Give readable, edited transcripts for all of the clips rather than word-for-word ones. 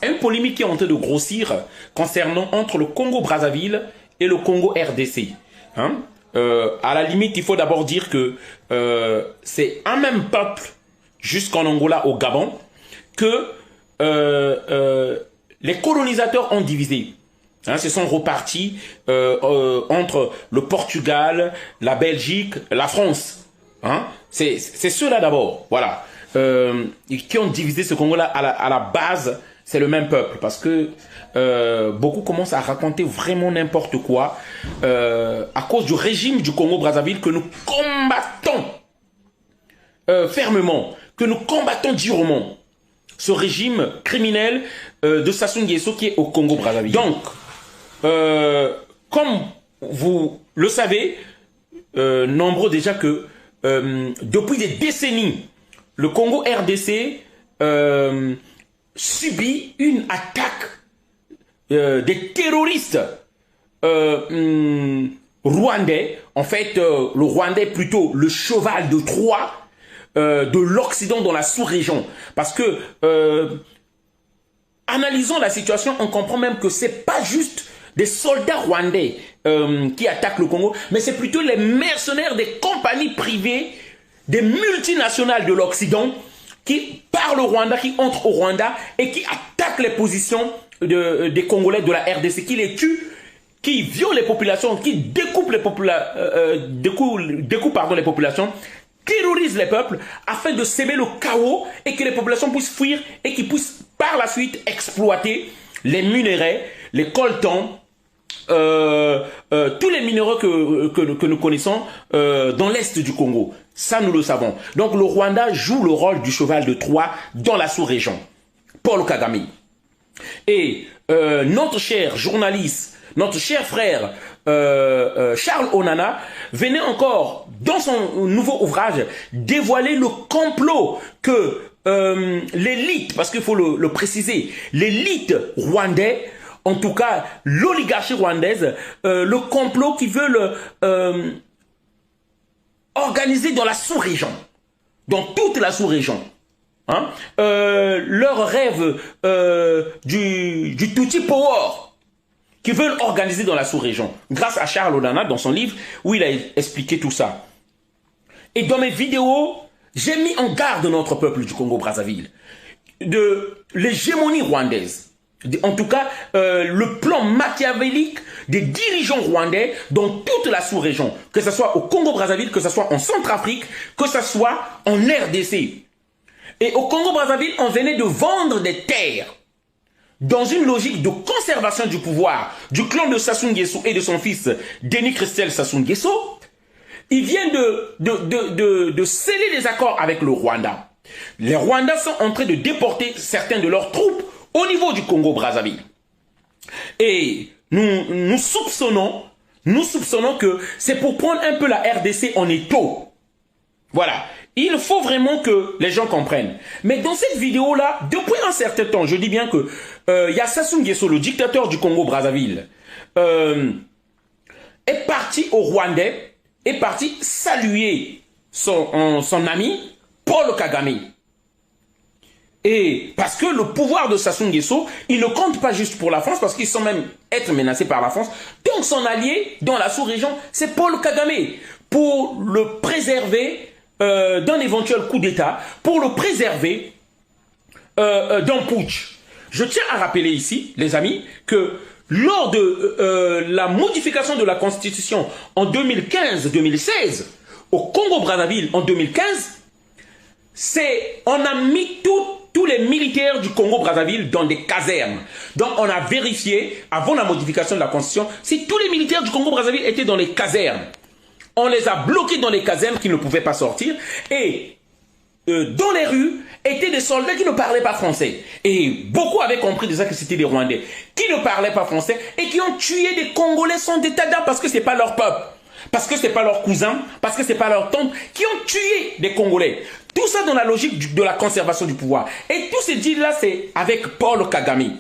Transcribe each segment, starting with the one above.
Une polémique qui est en train de grossir concernant entre le Congo-Brazzaville et le Congo-RDC. Hein? À la limite, il faut d'abord dire que c'est un même peuple, jusqu'en Angola, au Gabon, que les colonisateurs ont divisé. Hein, se sont repartis entre le Portugal, la Belgique, la France. Hein? C'est ceux-là d'abord, voilà, qui ont divisé ce Congo-là à la base. C'est le même peuple, parce que beaucoup commencent à raconter vraiment n'importe quoi à cause du régime du Congo-Brazzaville que nous combattons fermement, que nous combattons durement. Ce régime criminel de Sassou Nguesso qui est au Congo-Brazzaville. Donc, comme vous le savez, nombreux déjà que depuis des décennies, le Congo-RDC subit une attaque des terroristes rwandais. En fait, le Rwandais est plutôt le cheval de Troie de l'Occident dans la sous-région. Parce que, analysant la situation, on comprend même que c'est pas juste des soldats rwandais qui attaquent le Congo, mais c'est plutôt les mercenaires des compagnies privées, des multinationales de l'Occident qui parlent au Rwanda, qui entrent au Rwanda et qui attaquent les positions des Congolais de la RDC, qui les tuent, qui violent les populations, qui découpent les populations, terrorisent les peuples afin de s'aimer le chaos et que les populations puissent fuir et qu'ils puissent par la suite exploiter les minerais, les coltans, tous les minéraux que nous connaissons dans l'est du Congo. Ça, nous le savons. Donc, le Rwanda joue le rôle du cheval de Troie dans la sous-région. Paul Kagame. Et notre cher journaliste, notre cher frère Charles Onana venait encore, dans son nouveau ouvrage, dévoiler le complot que l'élite, parce qu'il faut le préciser, l'élite rwandaise, en tout cas l'oligarchie rwandaise, le complot qui veut organisé dans la sous-région, dans toute la sous-région. Hein? Leur rêve du Tutsi Power qu'ils veulent organiser dans la sous-région, grâce à Charles Onana dans son livre où il a expliqué tout ça. Et dans mes vidéos, j'ai mis en garde notre peuple du Congo-Brazzaville de l'hégémonie rwandaise. En tout cas, le plan machiavélique des dirigeants rwandais dans toute la sous-région, que ce soit au Congo-Brazzaville, que ce soit en Centrafrique, que ce soit en RDC. Et au Congo-Brazzaville, on venait de vendre des terres dans une logique de conservation du pouvoir du clan de Sassou Nguesso et de son fils Denis Christel Sassou Nguesso. Il vient de sceller des accords avec le Rwanda. Les Rwandais sont en train de déporter certains de leurs troupes au niveau du Congo-Brazzaville. Et nous soupçonnons que c'est pour prendre un peu la RDC en étau. Voilà. Il faut vraiment que les gens comprennent. Mais dans cette vidéo-là, depuis un certain temps, je dis bien que y a Sassou Nguesso, le dictateur du Congo-Brazzaville, est parti au Rwandais, est parti saluer son ami Paul Kagame. Et parce que le pouvoir de Sassou Nguesso, il ne compte pas juste pour la France, parce qu'ils sont même être menacés par la France. Donc son allié dans la sous-région, c'est Paul Kagame, pour le préserver d'un éventuel coup d'État, pour le préserver d'un putsch. Je tiens à rappeler ici, les amis, que lors de la modification de la Constitution en 2015-2016, au Congo-Brazzaville en 2015, on a mis tous les militaires du Congo-Brazzaville dans des casernes. Donc on a vérifié, avant la modification de la Constitution, si tous les militaires du Congo-Brazzaville étaient dans les casernes. On les a bloqués dans les casernes qui ne pouvaient pas sortir. Et dans les rues étaient des soldats qui ne parlaient pas français. Et beaucoup avaient compris déjà que c'était des Rwandais qui ne parlaient pas français et qui ont tué des Congolais sans état d'âme parce que ce n'est pas leur peuple. Parce que ce n'est pas leurs cousins, parce que ce n'est pas leur tante, qui ont tué des Congolais. Tout ça dans la logique de la conservation du pouvoir. Et tout ce deal-là, c'est avec Paul Kagame.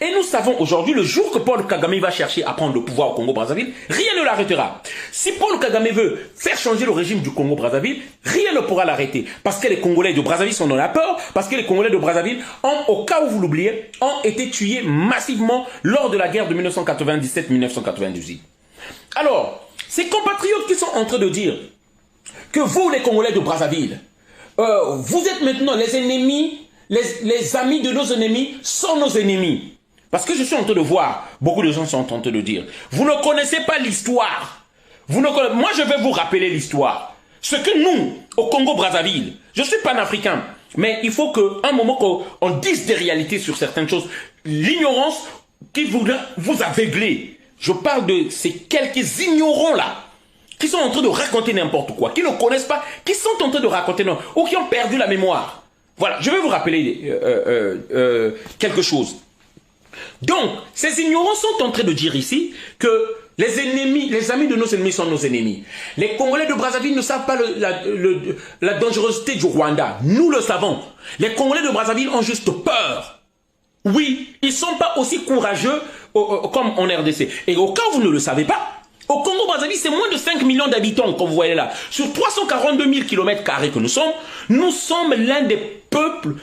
Et nous savons aujourd'hui, le jour que Paul Kagame va chercher à prendre le pouvoir au Congo-Brazzaville, rien ne l'arrêtera. Si Paul Kagame veut faire changer le régime du Congo-Brazzaville, rien ne pourra l'arrêter. Parce que les Congolais de Brazzaville sont dans la peur, parce que les Congolais de Brazzaville, au cas où vous l'oubliez, ont été tués massivement lors de la guerre de 1997-1998. Alors, ces compatriotes qui sont en train de dire que vous, les Congolais de Brazzaville, vous êtes maintenant les ennemis, les amis de nos ennemis sont nos ennemis. Parce que je suis en train de voir, beaucoup de gens sont en train de dire, vous ne connaissez pas l'histoire. Moi, je vais vous rappeler l'histoire. Ce que nous, au Congo-Brazzaville, je suis panafricain, mais il faut qu'à un moment qu'on dise des réalités sur certaines choses. L'ignorance qui voudra vous aveugler. Je parle de ces quelques ignorants-là, qui sont en train de raconter n'importe quoi, qui ne connaissent pas, qui sont en train de raconter non, ou qui ont perdu la mémoire. Voilà, je vais vous rappeler quelque chose. Donc, ces ignorants sont en train de dire ici que les ennemis, les amis de nos ennemis sont nos ennemis. Les Congolais de Brazzaville ne savent pas la dangerosité du Rwanda. Nous le savons. Les Congolais de Brazzaville ont juste peur. Oui, ils ne sont pas aussi courageux comme en RDC. Et au cas où vous ne le savez pas, au Congo-Brazzaville, c'est moins de 5 millions d'habitants, comme vous voyez là. Sur 342 000 km² que nous sommes l'un des peuples,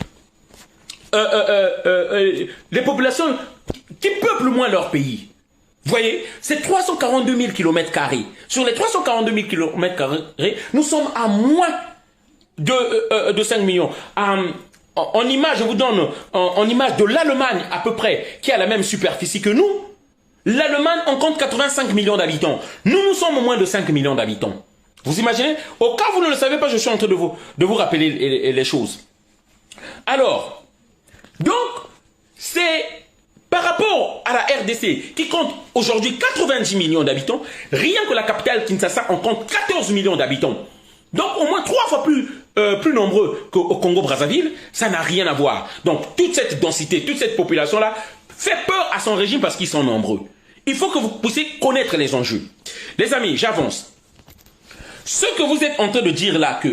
les populations qui peuplent moins leur pays. Vous voyez, c'est 342 000 km². Sur les 342 000 km², nous sommes à moins de 5 millions. En image, je vous donne en image de l'Allemagne à peu près, qui a la même superficie que nous. L'Allemagne en compte 85 millions d'habitants. Nous sommes moins de 5 millions d'habitants. Vous imaginez? Au cas où vous ne le savez pas, je suis en train de vous rappeler les choses. Alors, donc, c'est par rapport à la RDC, qui compte aujourd'hui 90 millions d'habitants, rien que la capitale Kinshasa en compte 14 millions d'habitants. Donc, au moins 3 fois plus nombreux qu'au Congo-Brazzaville, ça n'a rien à voir. Donc, toute cette densité, toute cette population-là, fait peur à son régime parce qu'ils sont nombreux. Il faut que vous puissiez connaître les enjeux. Les amis, j'avance. Ce que vous êtes en train de dire là, que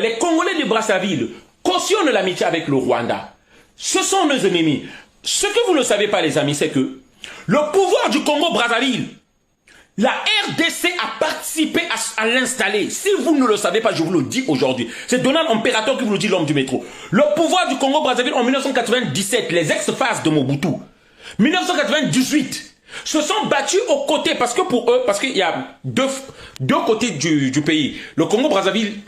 les Congolais de Brazzaville cautionnent l'amitié avec le Rwanda, ce sont nos ennemis. Ce que vous ne savez pas, les amis, c'est que le pouvoir du Congo-Brazzaville, la RDC a participé à l'installer. Si vous ne le savez pas, je vous le dis aujourd'hui. C'est Donald Imperator qui vous le dit, l'homme du métro. Le pouvoir du Congo-Brazzaville en 1997, les ex-phases de Mobutu, 1998, se sont battus aux côtés, parce que pour eux, parce qu'il y a deux côtés du pays. Le Congo-Brazzaville,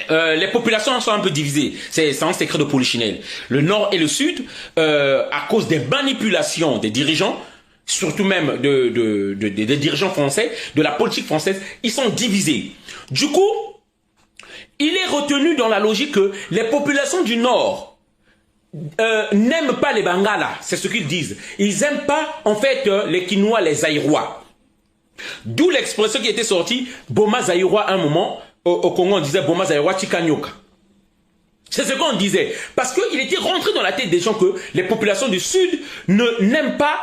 les populations sont un peu divisées. C'est un secret de polichinelle. Le nord et le sud, à cause des manipulations des dirigeants, surtout même des dirigeants français, de la politique française, ils sont divisés. Du coup, il est retenu dans la logique que les populations du Nord n'aiment pas les Bangala, c'est ce qu'ils disent. Ils n'aiment pas, en fait, les Kinois, les Zaïrois. D'où l'expression qui était sortie, Boma Zaïrois à un moment, au Congo on disait Boma Zaïrois Tikanyoka. C'est ce qu'on disait. Parce qu'il était rentré dans la tête des gens que les populations du Sud n'aiment pas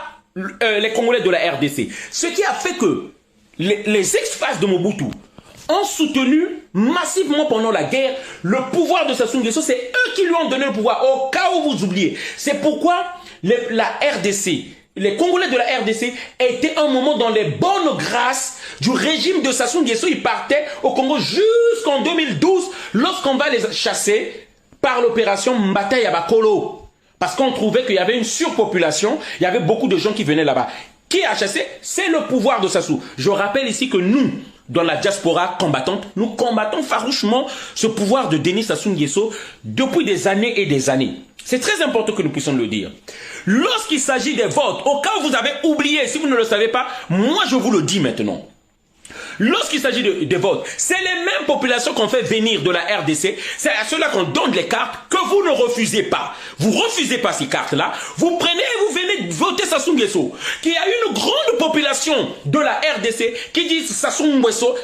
les Congolais de la RDC. Ce qui a fait que les ex-phases de Mobutu ont soutenu massivement pendant la guerre le pouvoir de Sassou Nguesso. C'est eux qui lui ont donné le pouvoir, au cas où vous oubliez. C'est pourquoi la RDC, les Congolais de la RDC étaient un moment dans les bonnes grâces du régime de Sassou Nguesso. Ils partaient au Congo jusqu'en 2012 lorsqu'on va les chasser par l'opération Mbata Yabakolo. Parce qu'on trouvait qu'il y avait une surpopulation, il y avait beaucoup de gens qui venaient là-bas. Qui a chassé? C'est le pouvoir de Sassou. Je rappelle ici que nous, dans la diaspora combattante, nous combattons farouchement ce pouvoir de Denis Sassou Nguesso depuis des années et des années. C'est très important que nous puissions le dire. Lorsqu'il s'agit des votes, au cas où vous avez oublié, si vous ne le savez pas, moi je vous le dis maintenant. Lorsqu'il s'agit de votes, c'est les mêmes populations qu'on fait venir de la RDC, c'est à ceux-là qu'on donne les cartes que vous ne refusez pas. Vous ne refusez pas ces cartes-là, vous prenez et vous venez voter Sassou Nguesso, qui a une grande population de la RDC qui disent Sassou Nguesso,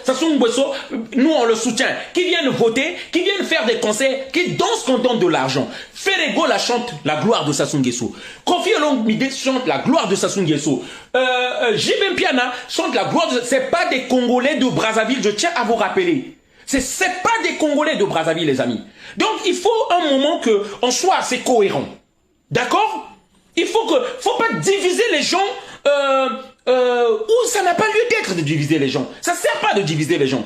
nous on le soutient, qui viennent voter, qui viennent faire des conseils, qui dansent qu'on donne de l'argent. Ferrego la chante la gloire de Sassou Nguesso. Kofi Olomide chante la gloire de Sassou Nguesso. Jibem Piana chante la gloire de... C'est pas des Congolais de Brazzaville, je tiens à vous rappeler. C'est pas des Congolais de Brazzaville, les amis. Donc, il faut un moment qu'on soit assez cohérent. D'accord? Il faut pas diviser les gens où ça n'a pas lieu d'être de diviser les gens. Ça ne sert pas de diviser les gens.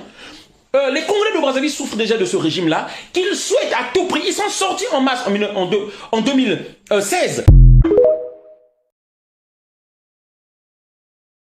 Les Congolais de Brazzaville souffrent déjà de ce régime-là, qu'ils souhaitent à tout prix. Ils sont sortis en masse en 2016.